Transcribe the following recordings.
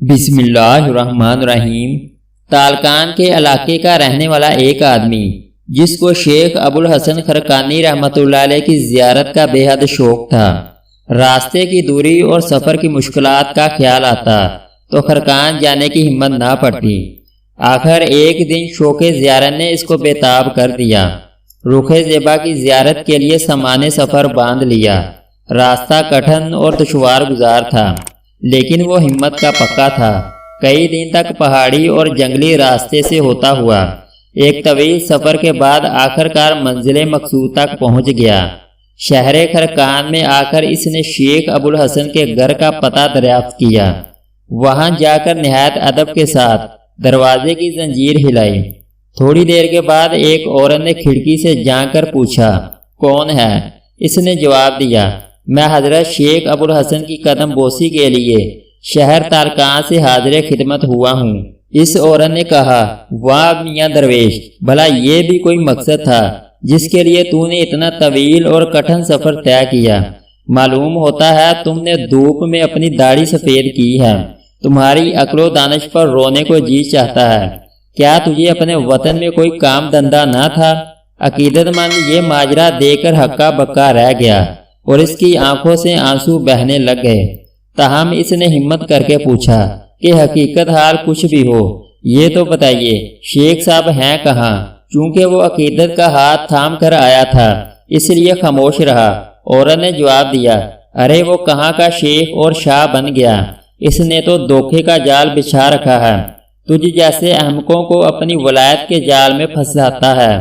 بسم اللہ الرحمن الرحیم۔ تالکان کے علاقے کا رہنے والا ایک آدمی جس کو شیخ ابو الحسن خرقانی رحمۃ اللہ علیہ کی زیارت کا بے حد شوق تھا، راستے کی دوری اور سفر کی مشکلات کا خیال آتا تو خرقان جانے کی ہمت نہ پڑتی۔ آخر ایک دن شوق زیارت نے اس کو بےتاب کر دیا۔ رخ زیبا کی زیارت کے لیے سامان سفر باندھ لیا۔ راستہ کٹھن اور دشوار گزار تھا، لیکن وہ ہمت کا پکا تھا۔ کئی دن تک پہاڑی اور جنگلی راستے سے ہوتا ہوا ایک طویل سفر کے بعد آخرکار منزل مقصود تک پہنچ گیا۔ شہر خرقان میں آ کر اس نے شیخ ابو الحسن کے گھر کا پتہ دریافت کیا۔ وہاں جا کر نہایت ادب کے ساتھ دروازے کی زنجیر ہلائی۔ تھوڑی دیر کے بعد ایک عورت نے کھڑکی سے جھانک کر پوچھا، کون ہے؟ اس نے جواب دیا، میں حضرت شیخ ابو الحسن کی قدم بوسی کے لیے شہر تالکان سے حاضر خدمت ہوا ہوں۔ اس عورت نے کہا، واہ میاں درویش، بھلا یہ بھی کوئی مقصد تھا جس کے لیے تو نے اتنا طویل اور کٹھن سفر طے کیا؟ معلوم ہوتا ہے تم نے دھوپ میں اپنی داڑھی سفید کی ہے۔ تمہاری عقل و دانش پر رونے کو جی چاہتا ہے۔ کیا تجھے اپنے وطن میں کوئی کام دھندا نہ تھا؟ عقیدت مند یہ ماجرا دیکھ کر ہکا بکا رہ گیا اور اس کی آنکھوں سے آنسو بہنے لگ گئے۔ تاہم اس نے ہمت کر کے پوچھا کہ حقیقت حال کچھ بھی ہو یہ تو بتائیے، شیخ صاحب ہیں کہاں؟ چونکہ وہ عقیدت کا ہاتھ تھام کر آیا تھا اس لیے خاموش رہا۔ عورت نے جواب دیا، ارے وہ کہاں کا شیخ اور شاہ بن گیا، اس نے تو دھوکے کا جال بچھا رکھا ہے، تجھ جیسے احمقوں کو اپنی ولایت کے جال میں پھنساتا ہے۔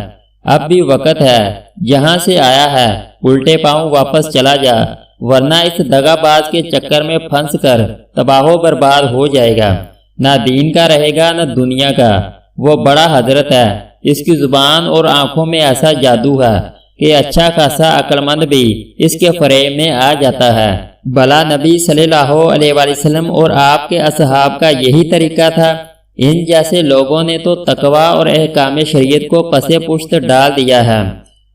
اب بھی وقت ہے، جہاں سے آیا ہے الٹے پاؤں واپس چلا جا، ورنہ اس دغا باز کے چکر میں پھنس کر تباہ و برباد ہو جائے گا، نہ دین کا رہے گا نہ دنیا کا۔ وہ بڑا حضرت ہے، اس کی زبان اور آنکھوں میں ایسا جادو ہے کہ اچھا خاصا عقل مند بھی اس کے فریب میں آ جاتا ہے۔ بھلا نبی صلی اللہ علیہ وآلہ وسلم اور آپ کے اصحاب کا یہی طریقہ تھا؟ ان جیسے لوگوں نے تو تقوی اور احکام شریعت کو پس پشت ڈال دیا ہے۔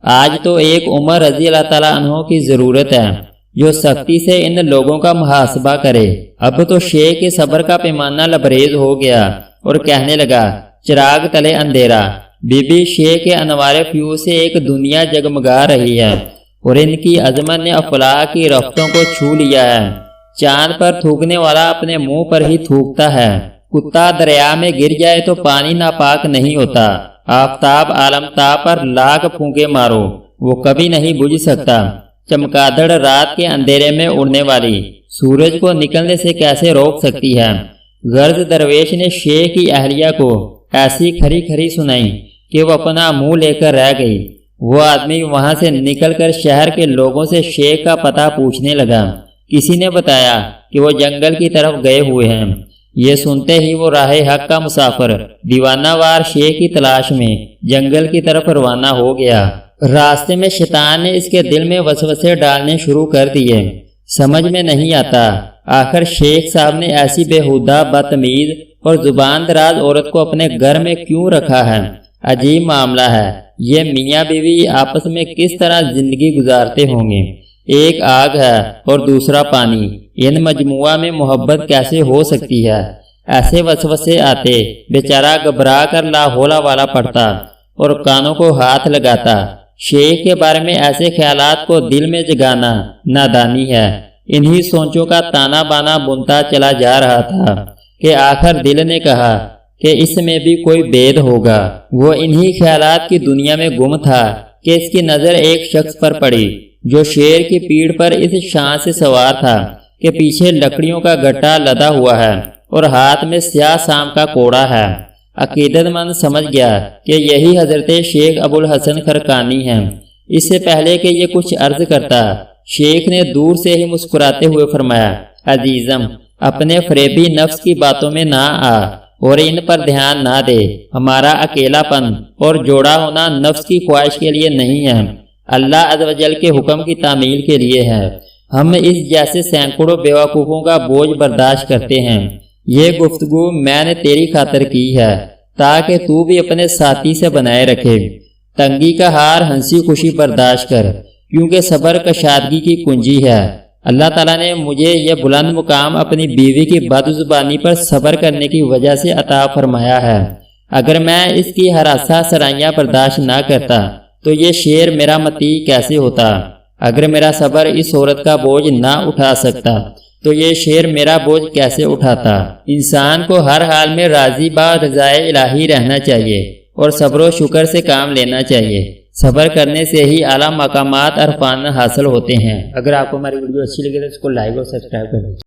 آج تو ایک عمر رضی اللہ تعالیٰ عنہ کی ضرورت ہے جو سختی سے ان لوگوں کا محاسبہ کرے۔ اب تو شیخ کے صبر کا پیمانہ لبریز ہو گیا اور کہنے لگا، چراغ تلے اندھیرا۔ بی بی شیخ کے انوار فیوز سے ایک دنیا جگمگا رہی ہے اور ان کی عظمت نے افلاک کی رفتوں کو چھو لیا ہے۔ چاند پر تھوکنے والا اپنے منہ پر ہی تھوکتا ہے۔ کتا دریا میں گر جائے تو پانی ناپاک نہیں ہوتا۔ آفتاب عالم تاب پر لاکھ پھونکے مارو وہ کبھی نہیں بجھ سکتا۔ چمگادڑ رات کے اندھیرے میں اڑنے والی سورج کو نکلنے سے کیسے روک سکتی ہے؟ غرض درویش نے شیخ کی اہلیہ کو ایسی کھری کھری سنائی کہ وہ اپنا منہ لے کر رہ گئی۔ وہ آدمی وہاں سے نکل کر شہر کے لوگوں سے شیخ کا پتہ پوچھنے لگا۔ کسی نے بتایا کہ وہ جنگل کی طرف گئے ہوئے ہیں۔ یہ سنتے ہی وہ راہ حق کا مسافر دیوانہ وار شیخ کی تلاش میں جنگل کی طرف روانہ ہو گیا۔ راستے میں شیطان نے اس کے دل میں وسوسے ڈالنے شروع کر دیے۔ سمجھ میں نہیں آتا آخر شیخ صاحب نے ایسی بےہودہ بدتمیز اور زبان دراز عورت کو اپنے گھر میں کیوں رکھا ہے؟ عجیب معاملہ ہے، یہ میاں بیوی آپس میں کس طرح زندگی گزارتے ہوں گے؟ ایک آگ ہے اور دوسرا پانی، ان مجموعہ میں محبت کیسے ہو سکتی ہے؟ ایسے وسوسے آتے بیچارہ گھبرا کر لاحولہ والا پڑتا اور کانوں کو ہاتھ لگاتا۔ شیخ کے بارے میں ایسے خیالات کو دل میں جگانا نادانی ہے۔ انہی سوچوں کا تانا بانا بنتا چلا جا رہا تھا کہ آخر دل نے کہا کہ اس میں بھی کوئی بید ہوگا۔ وہ انہی خیالات کی دنیا میں گم تھا کہ اس کی نظر ایک شخص پر پڑی جو شیر کی پیٹھ پر اس شان سے سوار تھا کہ پیچھے لکڑیوں کا گٹا لدا ہوا ہے اور ہاتھ میں سیاہ سام کا کوڑا ہے۔ عقیدت مند سمجھ گیا کہ یہی حضرت شیخ ابو الحسن خرقانی ہیں۔ اس سے پہلے کہ یہ کچھ عرض کرتا شیخ نے دور سے ہی مسکراتے ہوئے فرمایا، عزیزم اپنے فریبی نفس کی باتوں میں نہ آ اور ان پر دھیان نہ دے۔ ہمارا اکیلا پن اور جوڑا ہونا نفس کی خواہش کے لیے نہیں ہے، اللہ عز و جل کے حکم کی تعمیل کے لیے ہے۔ ہم اس جیسے سینکڑوں بیوقوفوں کا بوجھ برداشت کرتے ہیں۔ یہ گفتگو میں نے تیری خاطر کی ہے تاکہ تو بھی اپنے ساتھی سے بنائے رکھے۔ تنگی کا ہار ہنسی خوشی برداشت کر، کیونکہ صبر کشادگی کی کنجی ہے۔ اللہ تعالیٰ نے مجھے یہ بلند مقام اپنی بیوی کی بدزبانی پر صبر کرنے کی وجہ سے عطا فرمایا ہے۔ اگر میں اس کی ہراساں سرائیاں برداشت نہ کرتا تو یہ شیر میرا مطیع کیسے ہوتا؟ اگر میرا صبر اس عورت کا بوجھ نہ اٹھا سکتا تو یہ شیر میرا بوجھ کیسے اٹھاتا؟ انسان کو ہر حال میں راضی با رضائے الہی رہنا چاہیے اور صبر و شکر سے کام لینا چاہیے۔ صبر کرنے سے ہی اعلیٰ مقامات عرفان حاصل ہوتے ہیں۔ اگر آپ کو ہماری ویڈیو اچھی لگے تو اس کو لائک اور سبسکرائب کریں۔